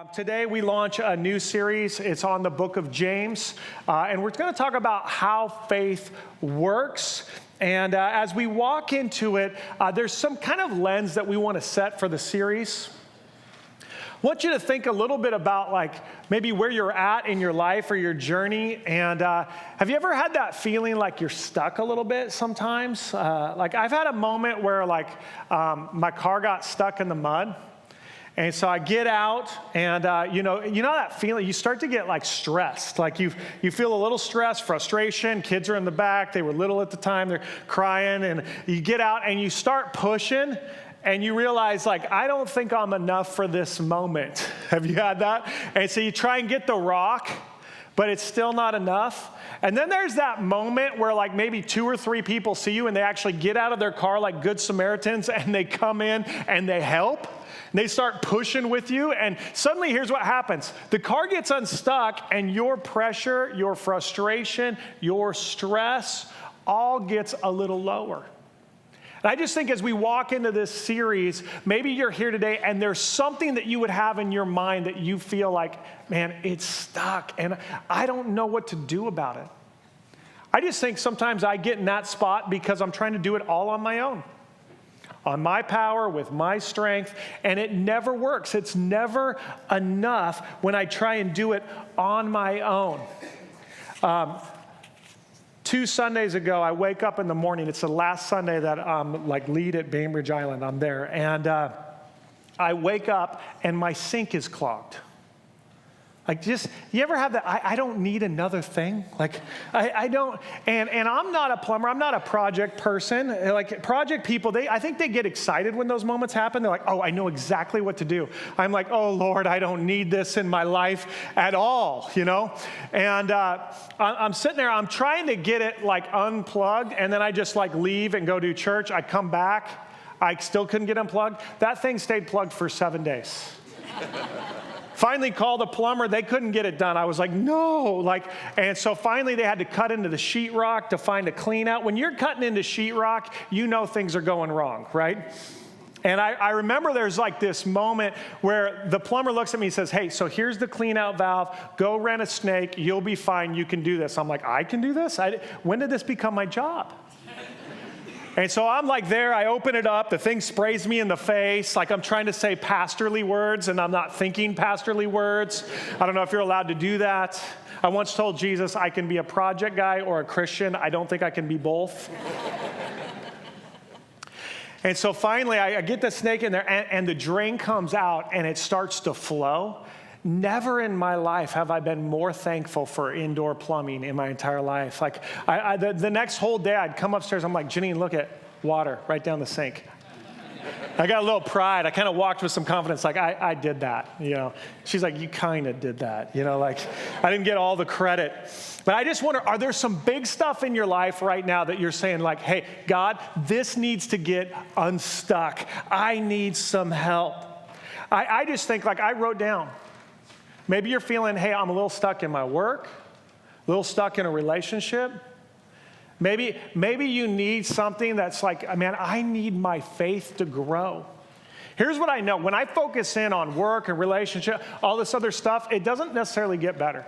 Today we launch a new series. It's on the book of James, and we're going to talk about how faith works. And as we walk into it, there's some kind of lens that we want to set for the series. I want you to think a little bit about like maybe where you're at in your life or your journey. And have you ever had that feeling like you're stuck a little bit sometimes? Like I've had a moment where like my car got stuck in the mud. And so I get out, and you know that feeling. You start to get like stressed, like you feel a little stress, frustration. Kids are in the back; they were little at the time; they're crying, and you get out and you start pushing, and you realize like I don't think I'm enough for this moment. Have you had that? And so you try and get the rock, but it's still not enough. And then there's that moment where like maybe 2 or 3 people see you, and they actually get out of their car like good Samaritans, and they come in and they help. And they start pushing with you, and suddenly here's what happens. The car gets unstuck, and your pressure, your frustration, your stress all gets a little lower. And I just think as we walk into this series, maybe you're here today, and there's something that you would have in your mind that you feel like, man, it's stuck, and I don't know what to do about it. I just think sometimes I get in that spot because I'm trying to do it all on my own. On my power, with my strength, and it never works. It's never enough when I try and do it on my own. 2 Sundays ago, I wake up in the morning. It's the last Sunday that I'm like lead at Bainbridge Island. I'm there, and I wake up and my sink is clogged. Like you ever have that, I don't need another thing? Like I don't, and I'm not a plumber, I'm not a project person. Like project people, I think they get excited when those moments happen. They're like, oh, I know exactly what to do. I'm like, oh Lord, I don't need this in my life at all, you know? And I'm sitting there, I'm trying to get it like unplugged, and then I just like leave and go do church. I come back, I still couldn't get unplugged. That thing stayed plugged for 7 days. Finally called a plumber. They couldn't get it done. I was like, no. And so finally they had to cut into the sheetrock to find a clean out. When you're cutting into sheetrock, you know things are going wrong, right? And I remember there's like this moment where the plumber looks at me and says, hey, so here's the clean out valve. Go rent a snake. You'll be fine. You can do this. I'm like, I can do this? When did this become my job? And so I'm like there, I open it up, the thing sprays me in the face, like I'm trying to say pastorly words and I'm not thinking pastorly words. I don't know if you're allowed to do that. I once told Jesus I can be a project guy or a Christian. I don't think I can be both. And so finally I get the snake in there and the drain comes out and it starts to flow. Never in my life have I been more thankful for indoor plumbing in my entire life. Like the next whole day I'd come upstairs, I'm like, Janine, look at water right down the sink. I got a little pride. I kind of walked with some confidence, like I did that, you know. She's like, you kind of did that, you know, like I didn't get all the credit. But I just wonder, are there some big stuff in your life right now that you're saying like, hey, God, this needs to get unstuck. I need some help. I just think like I wrote down, maybe you're feeling, hey, I'm a little stuck in my work, a little stuck in a relationship. Maybe you need something that's like, man, I need my faith to grow. Here's what I know. When I focus in on work and relationship, all this other stuff, it doesn't necessarily get better.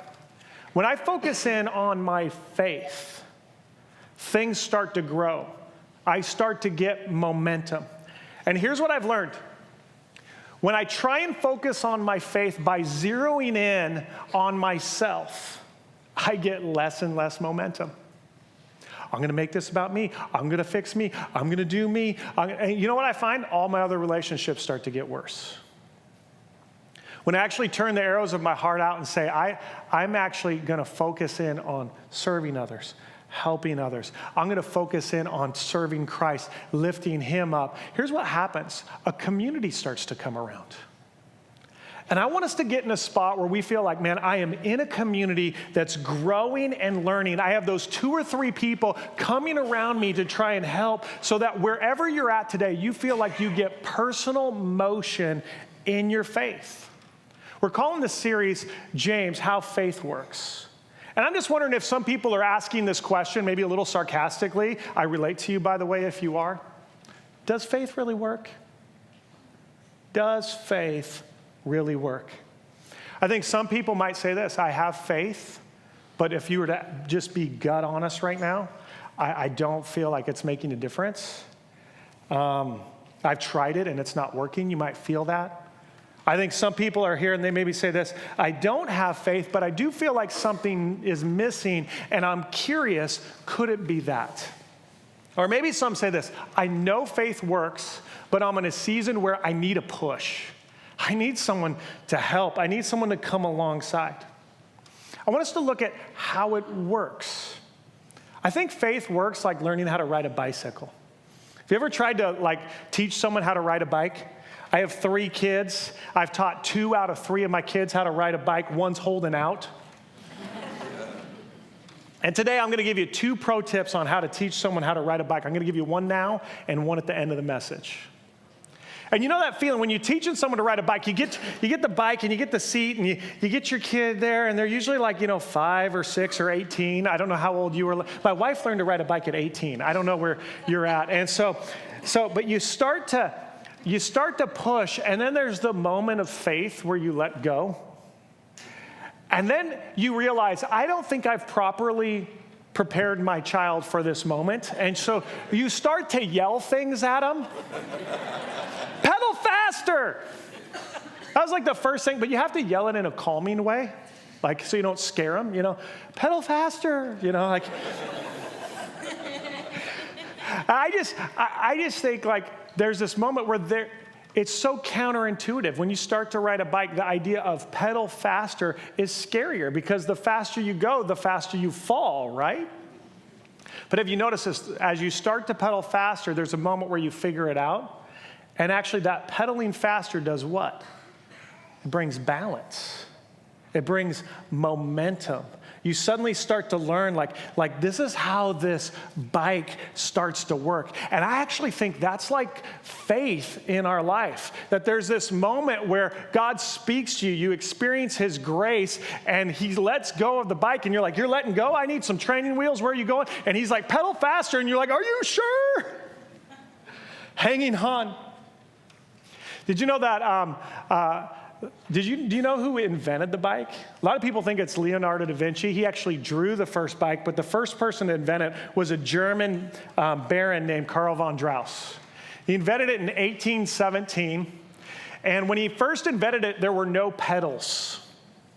When I focus in on my faith, things start to grow. I start to get momentum. And here's what I've learned. When I try and focus on my faith by zeroing in on myself, I get less and less momentum. I'm going to make this about me. I'm going to fix me. I'm going to do me. And you know what I find? All my other relationships start to get worse. When I actually turn the arrows of my heart out and say, I'm actually going to focus in on serving others, helping others. I'm going to focus in on serving Christ, lifting him up. Here's what happens. A community starts to come around. And I want us to get in a spot where we feel like, man, I am in a community that's growing and learning. I have those 2 or 3 people coming around me to try and help so that wherever you're at today, you feel like you get personal motion in your faith. We're calling this series, James, How Faith Works. And I'm just wondering if some people are asking this question, maybe a little sarcastically. I relate to you, by the way, if you are. Does faith really work? Does faith really work? I think some people might say this, I have faith, but if you were to just be gut honest right now, I don't feel like it's making a difference. I've tried it and it's not working. You might feel that. I think some people are here and they maybe say this, I don't have faith, but I do feel like something is missing and I'm curious, could it be that? Or maybe some say this, I know faith works, but I'm in a season where I need a push. I need someone to help. I need someone to come alongside. I want us to look at how it works. I think faith works like learning how to ride a bicycle. Have you ever tried to teach someone how to ride a bike? I have 3 kids. I've taught 2 out of 3 of my kids how to ride a bike. One's holding out. And today I'm going to give you 2 pro tips on how to teach someone how to ride a bike. I'm going to give you one now and one at the end of the message. And you know that feeling when you're teaching someone to ride a bike, you get the bike and you get the seat and you get your kid there and they're usually 5 or 6 or 18. I don't know how old you were. My wife learned to ride a bike at 18. I don't know where you're at. And but you start to push, and then there's the moment of faith where you let go. And then you realize, I don't think I've properly prepared my child for this moment. And so you start to yell things at them. Pedal faster! That was the first thing, but you have to yell it in a calming way, so you don't scare them, Pedal faster, I just think there's this moment where it's so counterintuitive. When you start to ride a bike, the idea of pedal faster is scarier because the faster you go, the faster you fall, right? But have you noticed this? As you start to pedal faster, there's a moment where you figure it out. And actually that pedaling faster does what? It brings balance. It brings momentum. You suddenly start to learn this is how this bike starts to work. And I actually think that's faith in our life. That there's this moment where God speaks to you, you experience his grace, and he lets go of the bike, and you're you're letting go? I need some training wheels, where are you going? And he's pedal faster, and you're are you sure? Hanging on. Did you know that, do you know who invented the bike? A lot of people think it's Leonardo da Vinci. He actually drew the first bike, but the first person to invent it was a German baron named Karl von Draus. He invented it in 1817, and when he first invented it, there were no pedals.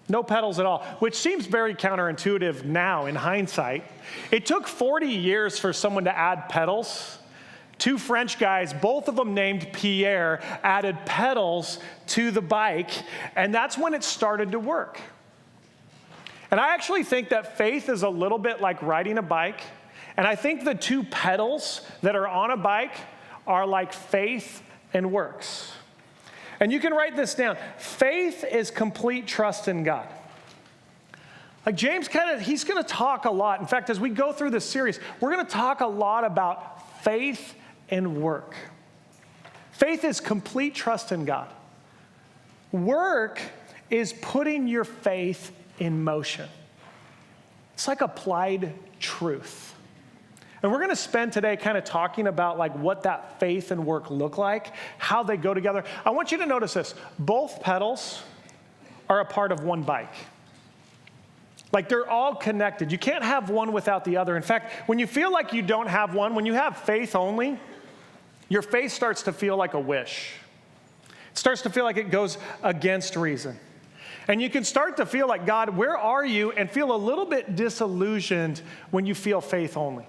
No pedals at all, which seems very counterintuitive now in hindsight. It took 40 years for someone to add pedals. 2 French guys, both of them named Pierre, added pedals to the bike, and that's when it started to work. And I actually think that faith is a little bit like riding a bike, and I think the 2 pedals that are on a bike are like faith and works. And you can write this down. Faith is complete trust in God. James he's going to talk a lot. In fact, as we go through this series, we're going to talk a lot about faith and work. Faith is complete trust in God. Work is putting your faith in motion. It's applied truth. And we're going to spend today talking about what that faith and work look like, how they go together. I want you to notice this. Both pedals are a part of one bike. They're all connected. You can't have one without the other. In fact, when you feel like you don't have one, when you have faith only, your faith starts to feel like a wish. It starts to feel like it goes against reason. And you can start to feel like, God, where are you? And feel a little bit disillusioned when you feel faith only.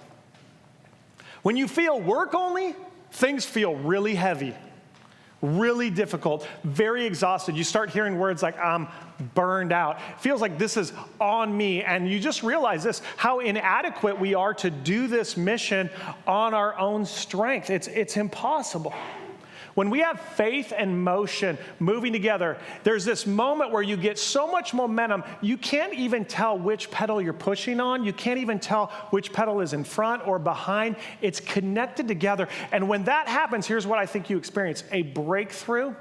When you feel work only, things feel really heavy, really difficult, very exhausted. You start hearing words like, I'm burned out. It feels like this is on me. And you just realize this, how inadequate we are to do this mission on our own strength. It's impossible. When we have faith and motion moving together, there's this moment where you get so much momentum, you can't even tell which pedal you're pushing on. You can't even tell which pedal is in front or behind. It's connected together. And when that happens, here's what I think you experience: a breakthrough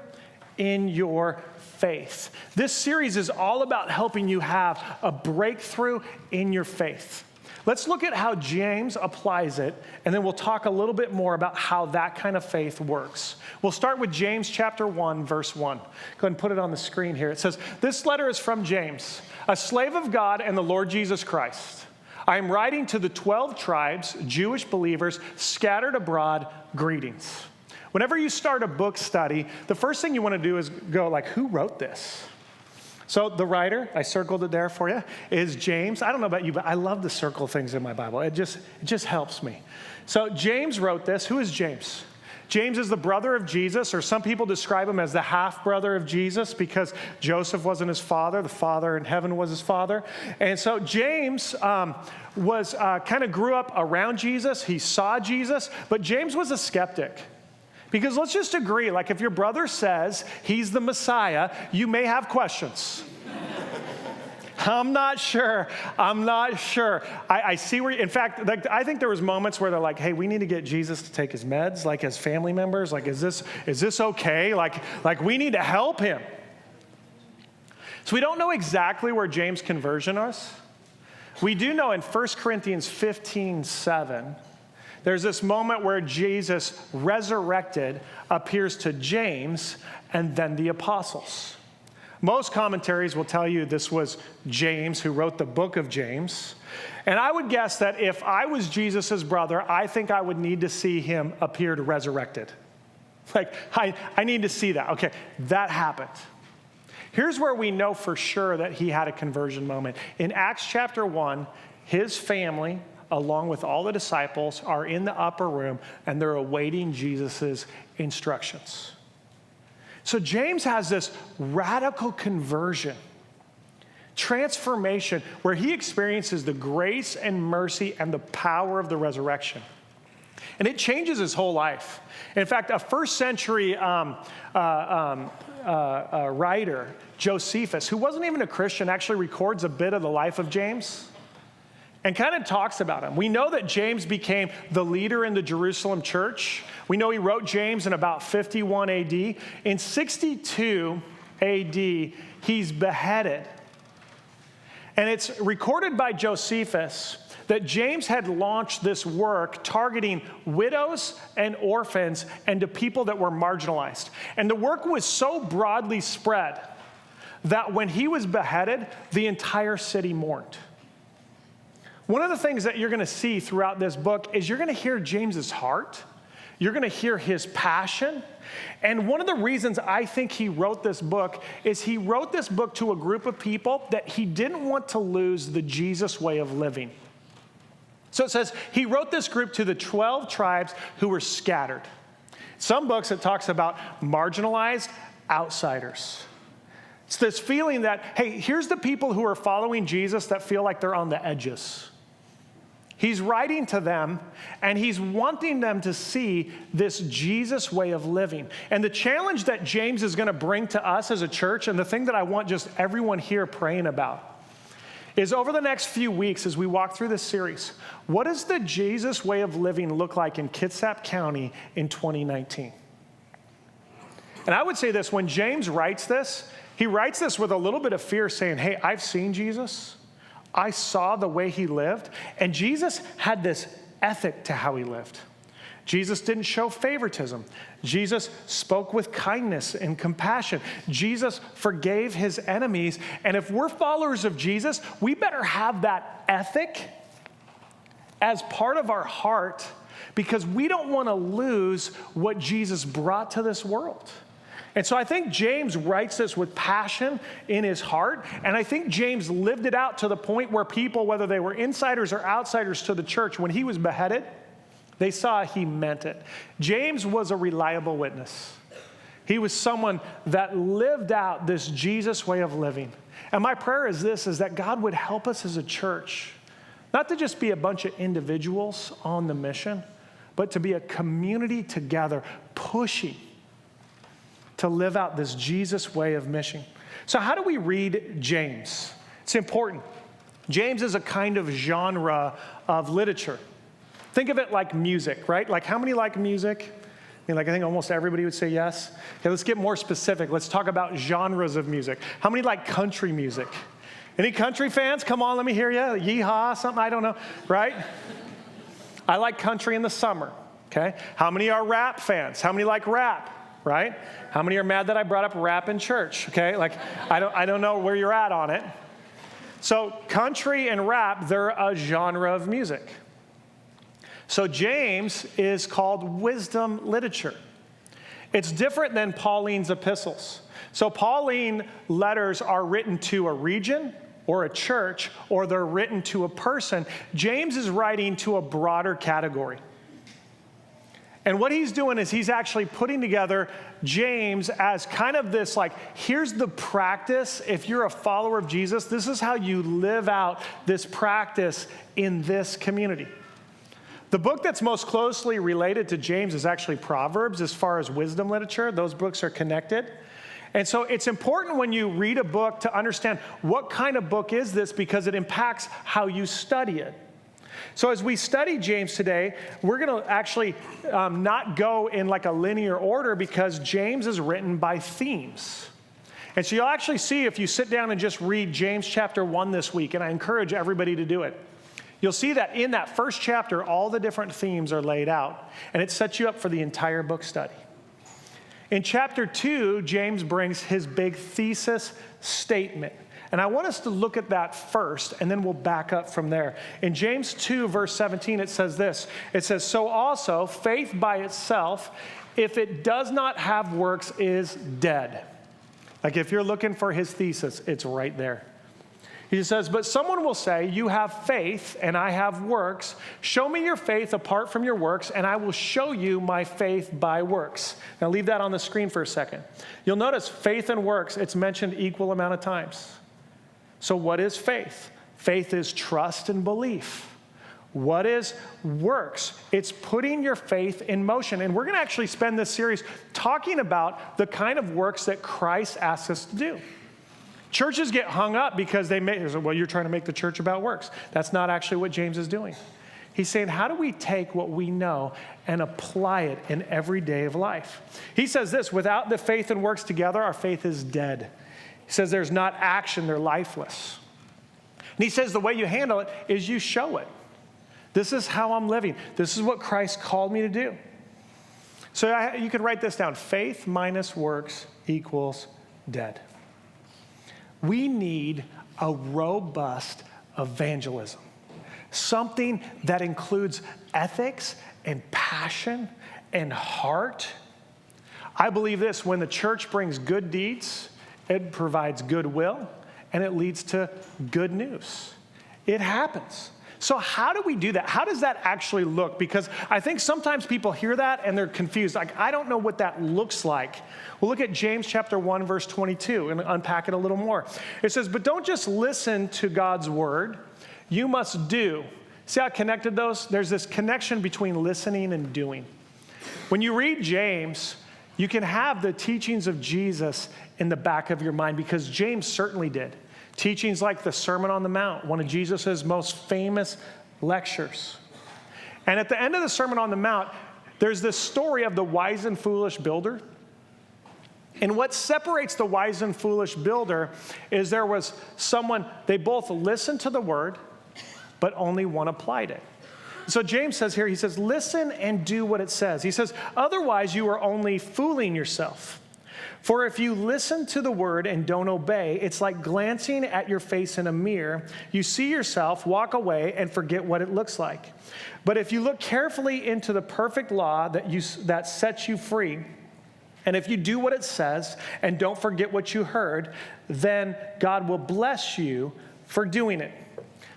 in your faith. This series is all about helping you have a breakthrough in your faith. Let's look at how James applies it, and then we'll talk a little bit more about how that kind of faith works. We'll start with James chapter 1, verse 1. Go ahead and put it on the screen here. It says, "This letter is from James, a slave of God and the Lord Jesus Christ. I am writing to the 12 tribes, Jewish believers scattered abroad, greetings." Whenever you start a book study, the first thing you want to do is go like, who wrote this? So the writer, I circled it there for you, is James. I don't know about you, but I love to circle things in my Bible. It just helps me. So James wrote this. Who is James? James is the brother of Jesus, or some people describe him as the half-brother of Jesus because Joseph wasn't his father. The Father in heaven was his father. And so James was kind of grew up around Jesus. He saw Jesus, but James was a skeptic. Because let's just agree, like if your brother says he's the Messiah, you may have questions. I'm not sure. I see where, in fact, like, I think there was moments where they're like, hey, we need to get Jesus to take his meds, like as family members. Like, is this okay? Like we need to help him. So we don't know exactly where James' conversion is. We do know in 1 Corinthians 15:7, there's this moment where Jesus, resurrected, appears to James and then the apostles. Most commentaries will tell you this was James who wrote the book of James. And I would guess that if I was Jesus' brother, I think I would need to see him appeared resurrected. Like, I need to see that. Okay, that happened. Here's where we know for sure that he had a conversion moment. In Acts chapter 1, his family, along with all the disciples, are in the upper room and they're awaiting Jesus' instructions. So James has this radical conversion, transformation, where he experiences the grace and mercy and the power of the resurrection. And it changes his whole life. In fact, a first century writer, Josephus, who wasn't even a Christian, actually records a bit of the life of James and kind of talks about him. We know that James became the leader in the Jerusalem church. We know he wrote James in about 51 AD. In 62 AD, he's beheaded. And it's recorded by Josephus that James had launched this work targeting widows and orphans and to people that were marginalized. And the work was so broadly spread that when he was beheaded, the entire city mourned. One of the things that you're going to see throughout this book is you're going to hear James's heart. You're going to hear his passion. And one of the reasons I think he wrote this book is he wrote this book to a group of people that he didn't want to lose the Jesus way of living. So it says he wrote this group to the 12 tribes who were scattered. Some books it talks about marginalized outsiders. It's this feeling that, hey, here's the people who are following Jesus that feel like they're on the edges. He's writing to them, and he's wanting them to see this Jesus way of living. And the challenge that James is going to bring to us as a church, and the thing that I want just everyone here praying about, is over the next few weeks as we walk through this series, what does the Jesus way of living look like in Kitsap County in 2019? And I would say this, when James writes this, he writes this with a little bit of fear, saying, hey, I've seen Jesus. I saw the way he lived, and Jesus had this ethic to how he lived. Jesus didn't show favoritism. Jesus spoke with kindness and compassion. Jesus forgave his enemies, and if we're followers of Jesus, we better have that ethic as part of our heart because we don't want to lose what Jesus brought to this world. And so I think James writes this with passion in his heart. And I think James lived it out to the point where people, whether they were insiders or outsiders to the church, when he was beheaded, they saw he meant it. James was a reliable witness. He was someone that lived out this Jesus way of living. And my prayer is this, is that God would help us as a church, not to just be a bunch of individuals on the mission, but to be a community together pushing to live out this Jesus way of mission. So how do we read James? It's important. James is a kind of genre of literature. Think of it like music, right? Like how many like music? I think almost everybody would say yes. Okay, let's get more specific. Let's talk about genres of music. How many like country music? Any country fans? Come on, let me hear you. Yeehaw, something, I don't know, right? I like country in the summer, okay? How many are rap fans? How many like rap, right? How many are mad that I brought up rap in church, okay? Like, I don't know where you're at on it. So country and rap, they're a genre of music. So James is called wisdom literature. It's different than Pauline's epistles. So Pauline letters are written to a region or a church, or they're written to a person. James is writing to a broader category. And what he's doing is he's actually putting together James as kind of this, like, here's the practice. If you're a follower of Jesus, this is how you live out this practice in this community. The book that's most closely related to James is actually Proverbs as far as wisdom literature. Those books are connected. And so it's important when you read a book to understand what kind of book is this, because it impacts how you study it. So as we study James today, we're going to actually not go in like a linear order, because James is written by themes. And so you'll actually see, if you sit down and just read James chapter 1 this week, and I encourage everybody to do it, you'll see that in that first chapter, all the different themes are laid out, and it sets you up for the entire book study. In chapter 2, James brings his big thesis statement. And I want us to look at that first, and then we'll back up from there. In James 2, verse 17, it says this. It says, so also, faith by itself, if it does not have works, is dead. Like if you're looking for his thesis, it's right there. He says, but someone will say, you have faith and I have works. Show me your faith apart from your works, and I will show you my faith by works. Now leave that on the screen for a second. You'll notice faith and works, it's mentioned equal amount of times. So what is faith? Faith is trust and belief. What is works? It's putting your faith in motion. And we're going to actually spend this series talking about the kind of works that Christ asks us to do. Churches get hung up because well, you're trying to make the church about works. That's not actually what James is doing. He's saying, how do we take what we know and apply it in every day of life? He says this, without the faith and works together, our faith is dead. He says there's not action, they're lifeless. And he says the way you handle it is you show it. This is how I'm living. This is what Christ called me to do. So you could write this down. Faith minus works equals dead. We need a robust evangelism, something that includes ethics and passion and heart. I believe this, when the church brings good deeds, it provides goodwill, and it leads to good news. It happens. So how do we do that? How does that actually look? Because I think sometimes people hear that and they're confused. Like, I don't know what that looks like. We'll look at James chapter 1, verse 22 and unpack it a little more. It says, but don't just listen to God's word. You must do. See how connected those? There's this connection between listening and doing. When you read James, you can have the teachings of Jesus in the back of your mind, because James certainly did. Teachings like the Sermon on the Mount, one of Jesus' most famous lectures. And at the end of the Sermon on the Mount, there's this story of the wise and foolish builder. And what separates the wise and foolish builder is there was someone, they both listened to the word, but only one applied it. So James says here, he says, listen and do what it says. He says, otherwise you are only fooling yourself. For if you listen to the word and don't obey, it's like glancing at your face in a mirror. You see yourself, walk away, and forget what it looks like. But if you look carefully into the perfect law that sets you free, and if you do what it says and don't forget what you heard, then God will bless you for doing it.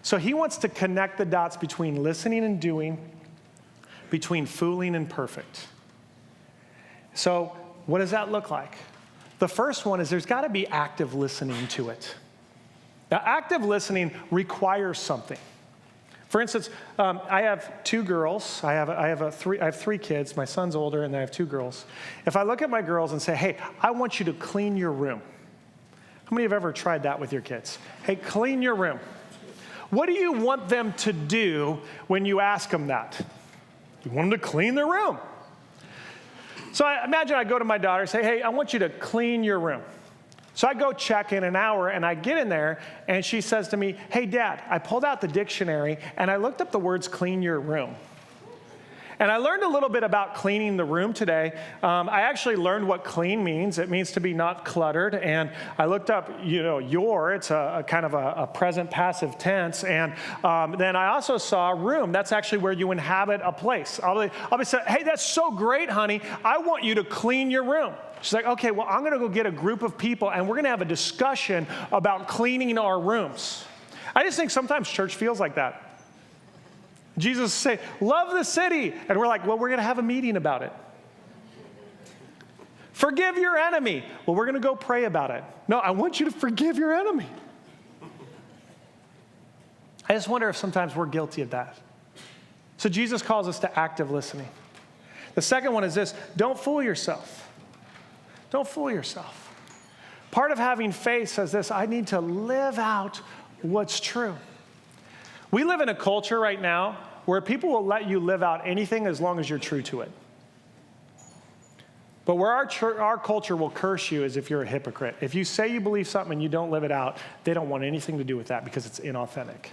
So he wants to connect the dots between listening and doing, between fooling and perfect. So what does that look like? The first one is there's got to be active listening to it. Now, active listening requires something. For instance, I have two girls. I have three kids. My son's older, and I have two girls. If I look at my girls and say, hey, I want you to clean your room. How many have ever tried that with your kids? Hey, clean your room. What do you want them to do when you ask them that? You want them to clean their room. So I imagine I go to my daughter and say, hey, I want you to clean your room. So I go check in an hour, and I get in there, and she says to me, hey, Dad, I pulled out the dictionary, and I looked up the words clean your room. And I learned a little bit about cleaning the room today. I actually learned what clean means. It means to be not cluttered. And I looked up, it's a kind of a present passive tense. And then I also saw room. That's actually where you inhabit a place. I'll be saying, hey, that's so great, honey. I want you to clean your room. She's like, okay, well, I'm going to go get a group of people, and we're going to have a discussion about cleaning our rooms. I just think sometimes church feels like that. Jesus say, love the city. And we're like, well, we're going to have a meeting about it. Forgive your enemy. Well, we're going to go pray about it. No, I want you to forgive your enemy. I just wonder if sometimes we're guilty of that. So Jesus calls us to active listening. The second one is this: don't fool yourself. Don't fool yourself. Part of having faith says this: I need to live out what's true. We live in a culture right now where people will let you live out anything as long as you're true to it. But where our culture will curse you is if you're a hypocrite. If you say you believe something and you don't live it out, they don't want anything to do with that because it's inauthentic.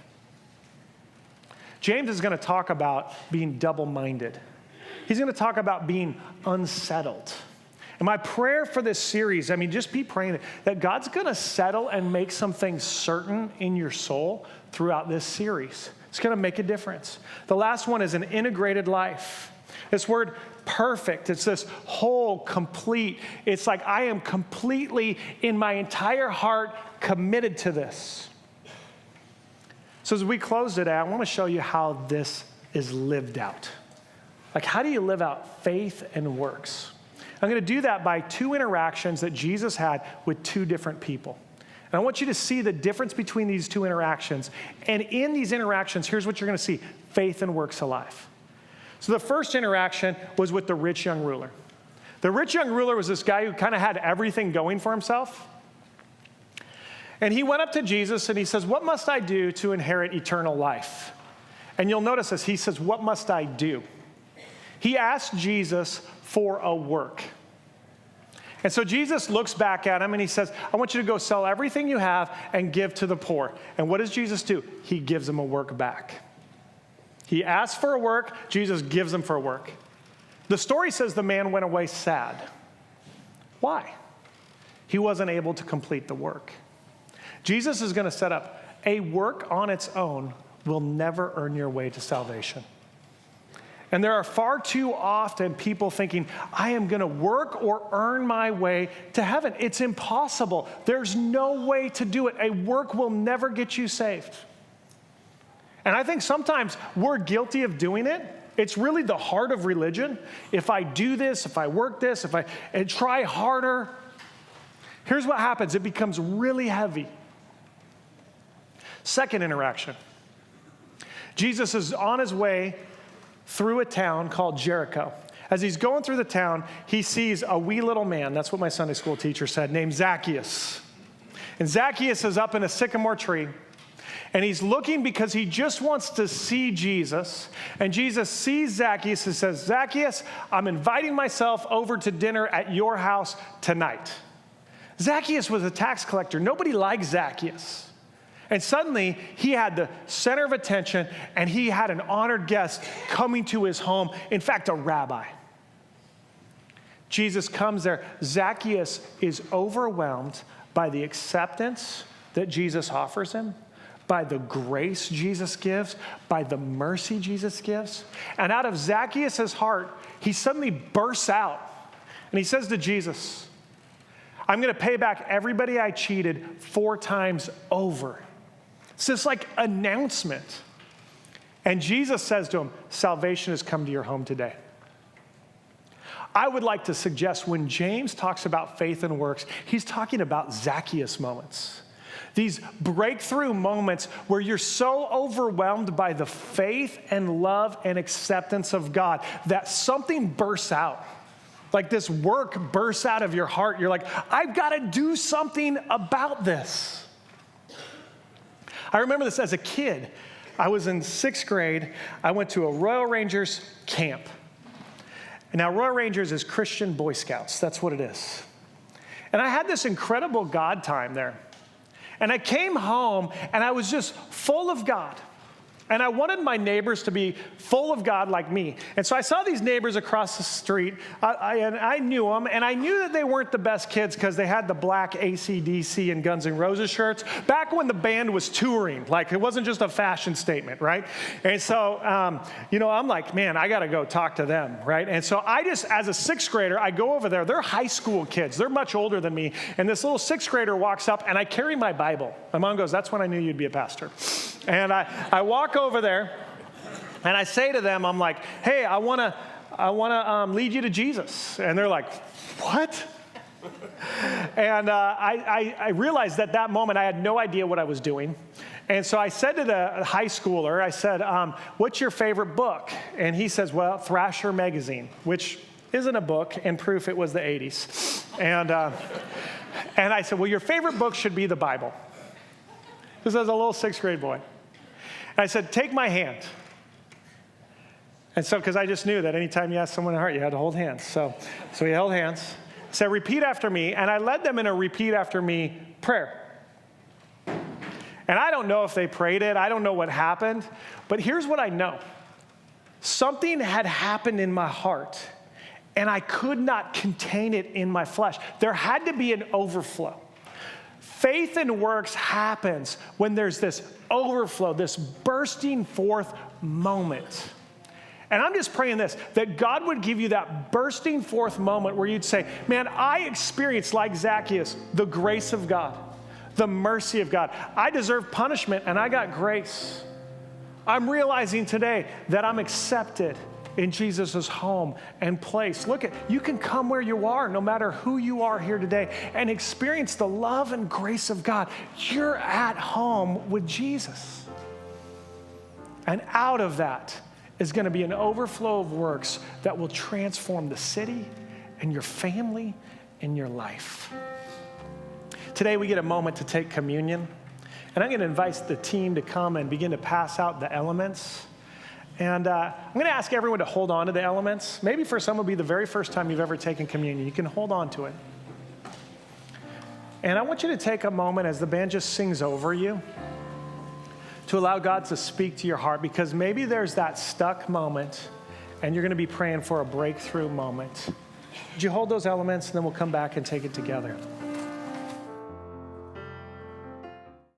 James is going to talk about being double-minded. He's going to talk about being unsettled. And my prayer for this series, just be praying that God's going to settle and make some things certain in your soul throughout this series. It's going to make a difference. The last one is an integrated life. This word perfect, it's this whole, complete. It's like I am completely, in my entire heart, committed to this. So as we close today, I want to show you how this is lived out. Like, how do you live out faith and works? I'm going to do that by two interactions that Jesus had with two different people. And I want you to see the difference between these two interactions. And in these interactions, here's what you're going to see: faith and works alive. So the first interaction was with the rich young ruler. The rich young ruler was this guy who kind of had everything going for himself. And he went up to Jesus and he says, what must I do to inherit eternal life? And you'll notice this. He says, what must I do? He asked Jesus for a work. And so Jesus looks back at him and he says, I want you to go sell everything you have and give to the poor. And what does Jesus do? He gives him a work back. He asks for a work, Jesus gives him for a work. The story says the man went away sad. Why? He wasn't able to complete the work. Jesus is going to set up a work on its own will never earn your way to salvation. And there are far too often people thinking, I am going to work or earn my way to heaven. It's impossible. There's no way to do it. A work will never get you saved. And I think sometimes we're guilty of doing it. It's really the heart of religion. If I do this, if I work this, and try harder, here's what happens. It becomes really heavy. Second interaction. Jesus is on his way through a town called Jericho. As he's going through the town, he sees a wee little man, that's what my Sunday school teacher said, named Zacchaeus. And Zacchaeus is up in a sycamore tree, and he's looking because he just wants to see Jesus. And Jesus sees Zacchaeus and says, Zacchaeus, I'm inviting myself over to dinner at your house tonight. Zacchaeus was a tax collector. Nobody liked Zacchaeus. And suddenly, he had the center of attention, and he had an honored guest coming to his home. In fact, a rabbi. Jesus comes there. Zacchaeus is overwhelmed by the acceptance that Jesus offers him, by the grace Jesus gives, by the mercy Jesus gives. And out of Zacchaeus' heart, he suddenly bursts out. And he says to Jesus, I'm going to pay back everybody I cheated 4 times over. It's this like announcement. And Jesus says to him, salvation has come to your home today. I would like to suggest when James talks about faith and works, he's talking about Zacchaeus moments. These breakthrough moments where you're so overwhelmed by the faith and love and acceptance of God that something bursts out. Like this work bursts out of your heart. You're like, I've got to do something about this. I remember this as a kid. I was in 6th grade. I went to a Royal Rangers camp. And now Royal Rangers is Christian Boy Scouts. That's what it is. And I had this incredible God time there. And I came home and I was just full of God. And I wanted my neighbors to be full of God like me. And so I saw these neighbors across the street, and I knew them, and I knew that they weren't the best kids because they had the black AC/DC and Guns N' Roses shirts back when the band was touring. Like, it wasn't just a fashion statement, right? And so, I'm like, man, I got to go talk to them, right? And so I just, as a sixth grader, I go over there. They're high school kids. They're much older than me. And this little sixth grader walks up, and I carry my Bible. My mom goes, that's when I knew you'd be a pastor. And I walk over there, and I say to them, I'm like, hey, I want to lead you to Jesus. And they're like, what? And I realized that moment I had no idea what I was doing. And so I said to the high schooler, I said, what's your favorite book? And he says, well, Thrasher magazine, which isn't a book, and proof it was the 80s. And I said, well, your favorite book should be the Bible. This was a little sixth grade boy. And I said, take my hand. And so, because I just knew that anytime you asked someone to heart, you had to hold hands. So we held hands. I said, repeat after me. And I led them in a repeat after me prayer. And I don't know if they prayed it. I don't know what happened. But here's what I know. Something had happened in my heart, and I could not contain it in my flesh. There had to be an overflow. Faith and works happens when there's this overflow, this bursting forth moment. And I'm just praying this, that God would give you that bursting forth moment where you'd say, man, I experienced, like Zacchaeus, the grace of God, the mercy of God. I deserve punishment, and I got grace. I'm realizing today that I'm accepted in Jesus' home and place. Look, you can come where you are, no matter who you are here today, and experience the love and grace of God. You're at home with Jesus. And out of that is going to be an overflow of works that will transform the city and your family and your life. Today we get a moment to take communion, and I'm going to invite the team to come and begin to pass out the elements. And I'm going to ask everyone to hold on to the elements. Maybe for some, it'll be the very first time you've ever taken communion. You can hold on to it. And I want you to take a moment as the band just sings over you to allow God to speak to your heart, because maybe there's that stuck moment and you're going to be praying for a breakthrough moment. Would you hold those elements, and then we'll come back and take it together.